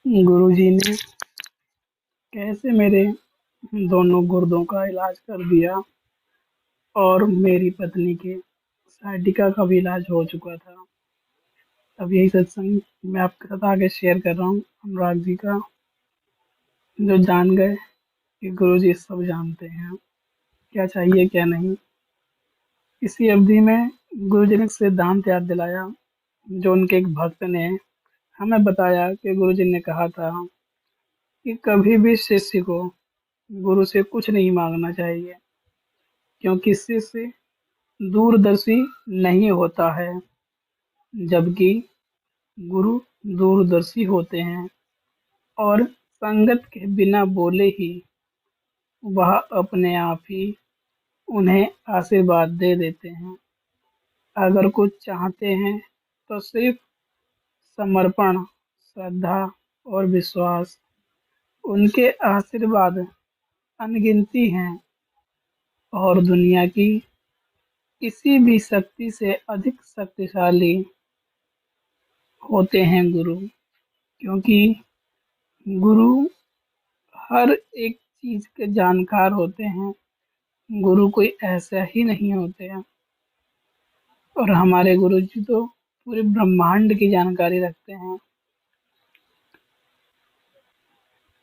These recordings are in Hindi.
गुरुजी ने कैसे मेरे दोनों गुर्दों का इलाज कर दिया और मेरी पत्नी के साइटिका का भी इलाज हो चुका था। अब यही सत्संग मैं आपके साथ आगे शेयर कर रहा हूँ अनुराग जी का, जो जान गए कि गुरुजी सब जानते हैं, क्या चाहिए क्या नहीं। इसी अवधि में गुरुजी ने एक सिद्धांत याद दिलाया, जो उनके एक भक्त ने हमें बताया कि गुरुजी ने कहा था कि कभी भी शिष्य को गुरु से कुछ नहीं मांगना चाहिए, क्योंकि शिष्य दूरदर्शी नहीं होता है, जबकि गुरु दूरदर्शी होते हैं और संगत के बिना बोले ही वह अपने आप ही उन्हें आशीर्वाद दे देते हैं। अगर कुछ चाहते हैं तो सिर्फ समर्पण, श्रद्धा और विश्वास। उनके आशीर्वाद अनगिनती हैं और दुनिया की किसी भी शक्ति से अधिक शक्तिशाली होते हैं गुरु, क्योंकि गुरु हर एक चीज के जानकार होते हैं। गुरु कोई ऐसा ही नहीं होते हैं। और हमारे गुरु जी तो पूरे ब्रह्मांड की जानकारी रखते हैं।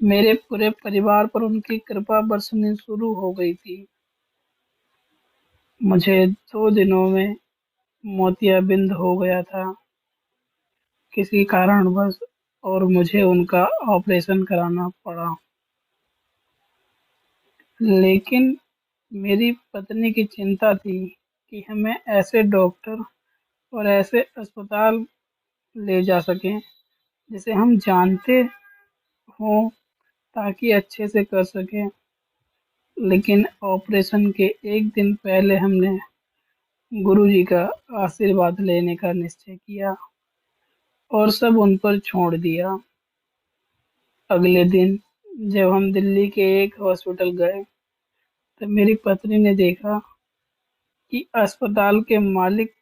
मेरे पूरे परिवार पर उनकी कृपा बरसनी शुरू हो गई थी। मुझे 2 दिनों में मोतियाबिंद हो गया था किसी कारणवश, और मुझे उनका ऑपरेशन कराना पड़ा। लेकिन मेरी पत्नी की चिंता थी कि हमें ऐसे डॉक्टर और ऐसे अस्पताल ले जा सकें जिसे हम जानते हों, ताकि अच्छे से कर सकें। लेकिन ऑपरेशन के एक दिन पहले हमने गुरुजी का आशीर्वाद लेने का निश्चय किया और सब उन पर छोड़ दिया। अगले दिन जब हम दिल्ली के एक हॉस्पिटल गए, तो मेरी पत्नी ने देखा कि अस्पताल के मालिक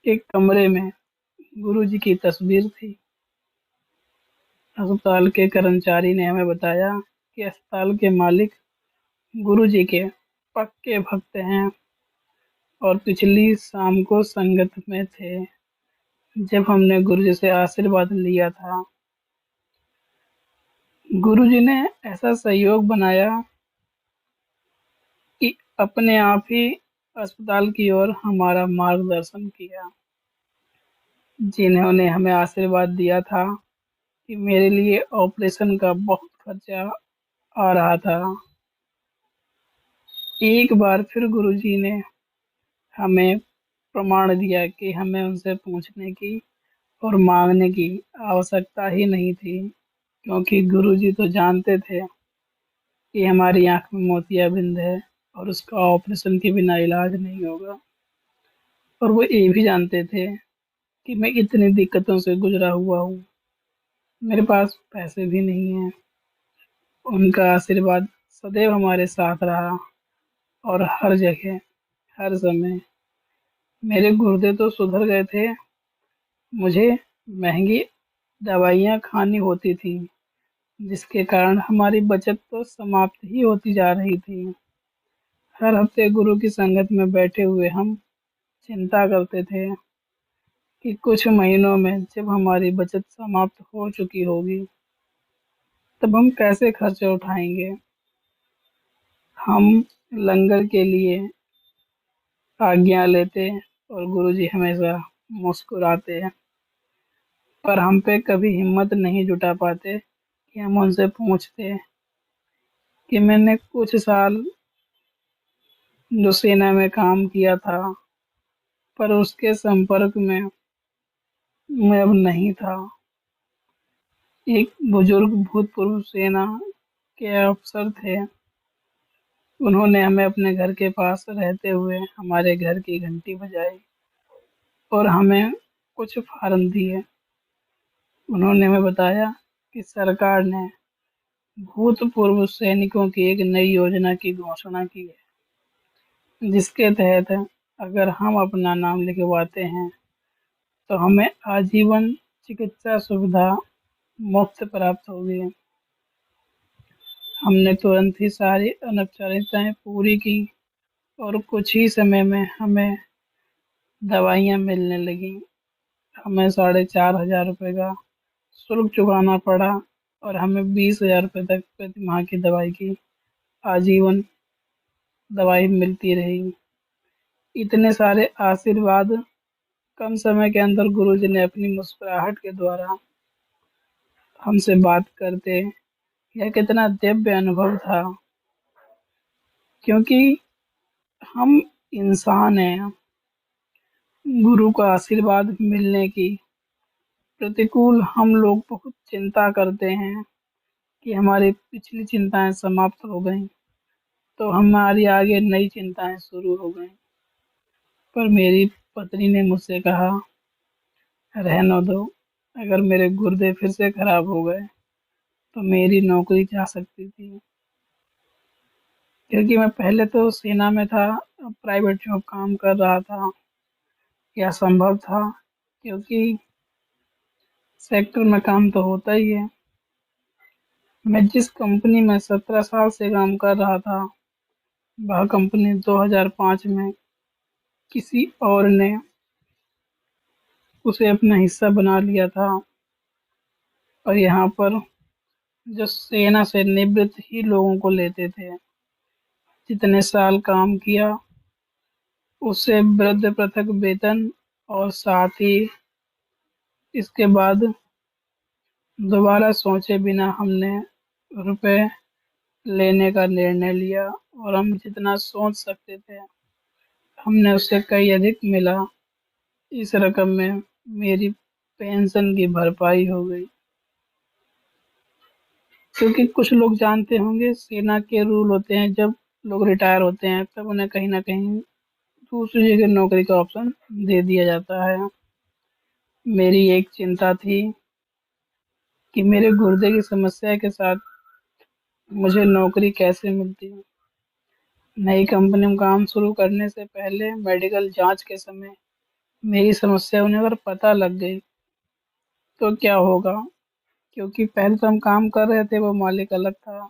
के कमरे में गुरुजी की तस्वीर थी। अस्पताल के कर्मचारी ने हमें बताया कि अस्पताल के मालिक गुरुजी के पक्के भक्त हैं और पिछली शाम को संगत में थे जब हमने गुरुजी से आशीर्वाद लिया था। गुरुजी ने ऐसा सहयोग बनाया कि अपने आप ही अस्पताल की ओर हमारा मार्गदर्शन किया, जिन्होंने हमें आशीर्वाद दिया था कि मेरे लिए ऑपरेशन का बहुत खर्चा आ रहा था। एक बार फिर गुरुजी ने हमें प्रमाण दिया कि हमें उनसे पूछने की और मांगने की आवश्यकता ही नहीं थी, क्योंकि गुरुजी तो जानते थे कि हमारी आंख में मोतियाबिंद है और उसका ऑपरेशन के बिना इलाज नहीं होगा। और वो ये भी जानते थे कि मैं इतनी दिक्कतों से गुजरा हुआ हूँ, मेरे पास पैसे भी नहीं हैं। उनका आशीर्वाद सदैव हमारे साथ रहा और हर जगह, हर समय। मेरे गुर्दे तो सुधर गए थे, मुझे महंगी दवाइयाँ खानी होती थी, जिसके कारण हमारी बचत तो समाप्त ही होती जा रही थी। हर हफ्ते गुरु की संगत में बैठे हुए हम चिंता करते थे कि कुछ महीनों में जब हमारी बचत समाप्त हो चुकी होगी, तब हम कैसे खर्चे उठाएंगे। हम लंगर के लिए आज्ञा लेते और गुरुजी हमेशा मुस्कुराते, पर हम पे कभी हिम्मत नहीं जुटा पाते कि हम उनसे पूछते कि मैंने कुछ साल जो सेना में काम किया था, पर उसके संपर्क में मैं अब नहीं था। एक बुजुर्ग भूतपूर्व सेना के अफसर थे। उन्होंने हमें अपने घर के पास रहते हुए हमारे घर की घंटी बजाई और हमें कुछ फॉर्म दिए। उन्होंने हमें बताया कि सरकार ने भूतपूर्व सैनिकों की एक नई योजना की घोषणा की है, जिसके तहत अगर हम अपना नाम लिखवाते हैं तो हमें आजीवन चिकित्सा सुविधा मुफ्त प्राप्त हो गए। हमने तुरंत ही सारी अनौपचारिकताएं पूरी की और कुछ ही समय में हमें दवाइयाँ मिलने लगीं। हमें 4,500 रुपये का शुल्क चुकाना पड़ा और हमें 20,000 रुपये तक प्रति माह की दवाई की आजीवन दवाई मिलती रही। इतने सारे आशीर्वाद कम समय के अंदर गुरुजी ने अपनी मुस्कुराहट के द्वारा हमसे बात करते, यह कितना दिव्य अनुभव था। क्योंकि हम इंसान हैं, गुरु का आशीर्वाद मिलने की प्रतिकूल हम लोग बहुत चिंता करते हैं कि हमारी पिछली चिंताएं समाप्त हो गईं, तो हमारी आगे नई चिंताएं शुरू हो गईं। पर मेरी पत्नी ने मुझसे कहा, रहने दो, अगर मेरे गुर्दे फिर से खराब हो गए तो मेरी नौकरी जा सकती थी। क्योंकि मैं पहले तो सेना में था, प्राइवेट जॉब काम कर रहा था, यह संभव था क्योंकि सेक्टर में काम तो होता ही है। मैं जिस कंपनी में 17 साल से काम कर रहा था, वह कंपनी 2005 में किसी और ने उसे अपना हिस्सा बना लिया था और यहाँ पर जो सेना से निवृत्त ही लोगों को लेते थे। जितने साल काम किया उससे वृद्ध पृथक वेतन और साथ ही इसके बाद दोबारा सोचे बिना हमने रुपए लेने का निर्णय लिया और हम जितना सोच सकते थे हमने उससे कई अधिक मिला। इस रकम में मेरी पेंशन की भरपाई हो गई। क्योंकि कुछ लोग जानते होंगे सेना के रूल होते हैं, जब लोग रिटायर होते हैं तब उन्हें कहीं ना कहीं दूसरी जगह नौकरी का ऑप्शन दे दिया जाता है। मेरी एक चिंता थी कि मेरे गुर्दे की समस्या के साथ मुझे नौकरी कैसे मिलती। नई कंपनी में काम शुरू करने से पहले मेडिकल जांच के समय मेरी समस्या उन्हें अगर पता लग गई तो क्या होगा। क्योंकि पहले तो हम काम कर रहे थे, वो मालिक अलग था,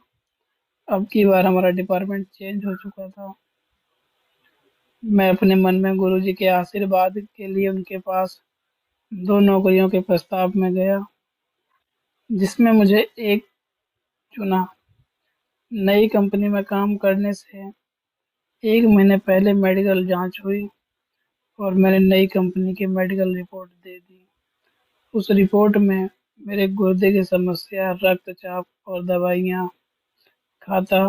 अब की बार हमारा डिपार्टमेंट चेंज हो चुका था। मैं अपने मन में गुरुजी के आशीर्वाद के लिए उनके पास 2 नौकरियों के प्रस्ताव में गया, जिसमें मुझे एक चुना। नई कंपनी में काम करने से 1 महीने पहले मेडिकल जांच हुई और मैंने नई कंपनी की मेडिकल रिपोर्ट दे दी। उस रिपोर्ट में मेरे गुर्दे की समस्या, रक्तचाप और दवाइयाँ, खाता,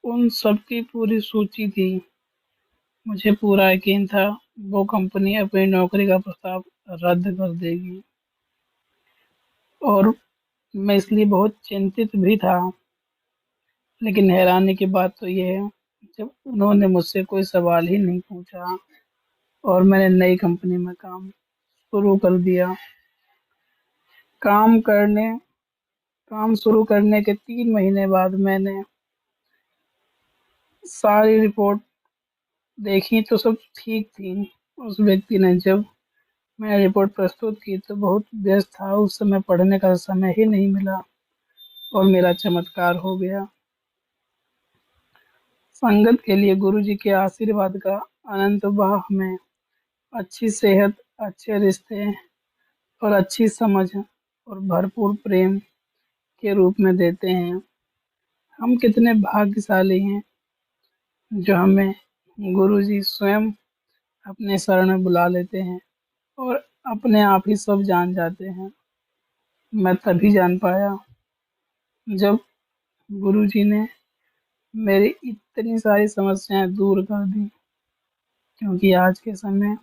उन सब की पूरी सूची थी। मुझे पूरा यकीन था वो कंपनी अपनी नौकरी का प्रस्ताव रद्द कर देगी और मैं इसलिए बहुत चिंतित भी था। लेकिन हैरानी की बात तो ये है, जब उन्होंने मुझसे कोई सवाल ही नहीं पूछा और मैंने नई कंपनी में काम शुरू कर दिया। काम करने काम शुरू करने के 3 महीने बाद मैंने सारी रिपोर्ट देखी तो सब ठीक थी। उस व्यक्ति ने जब मैं रिपोर्ट प्रस्तुत की तो बहुत व्यस्त था, उस समय पढ़ने का समय ही नहीं मिला और मेरा चमत्कार हो गया। संगत के लिए गुरु जी के आशीर्वाद का अनंत बह हमें अच्छी सेहत, अच्छे रिश्ते और अच्छी समझ और भरपूर प्रेम के रूप में देते हैं। हम कितने भाग्यशाली हैं जो हमें गुरु जी स्वयं अपने शरण में बुला लेते हैं और अपने आप ही सब जान जाते हैं। मैं तभी जान पाया जब गुरु जी ने मेरी इतनी सारी समस्याएं दूर कर दी। क्योंकि आज के समय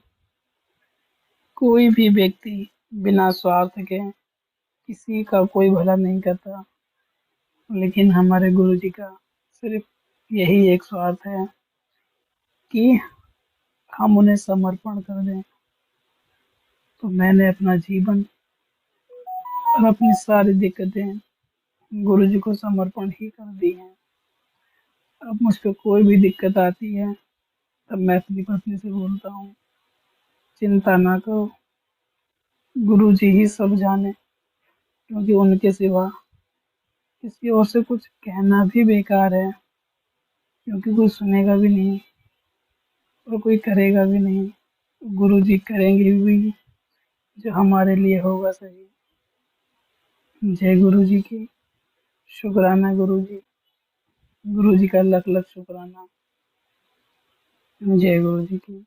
कोई भी व्यक्ति बिना स्वार्थ के किसी का कोई भला नहीं करता, लेकिन हमारे गुरु जी का सिर्फ यही एक स्वार्थ है कि हम उन्हें समर्पण कर दें। तो मैंने अपना जीवन और अपनी सारी दिक्कतें गुरु जी को समर्पण ही कर दी हैं। अब मुझको कोई भी दिक्कत आती है तब मैं अपनी पत्नी से बोलता हूँ, चिंता ना करो, गुरु जी ही सब जाने। क्योंकि उनके सिवा किसी और से कुछ कहना भी बेकार है, क्योंकि कोई सुनेगा भी नहीं और कोई करेगा भी नहीं। गुरु जी करेंगे भी जो हमारे लिए होगा सही। जय गुरु जी की। शुक्राना गुरु जी। गुरु जी का लख लख शुक्राना। जय गुरु जी की।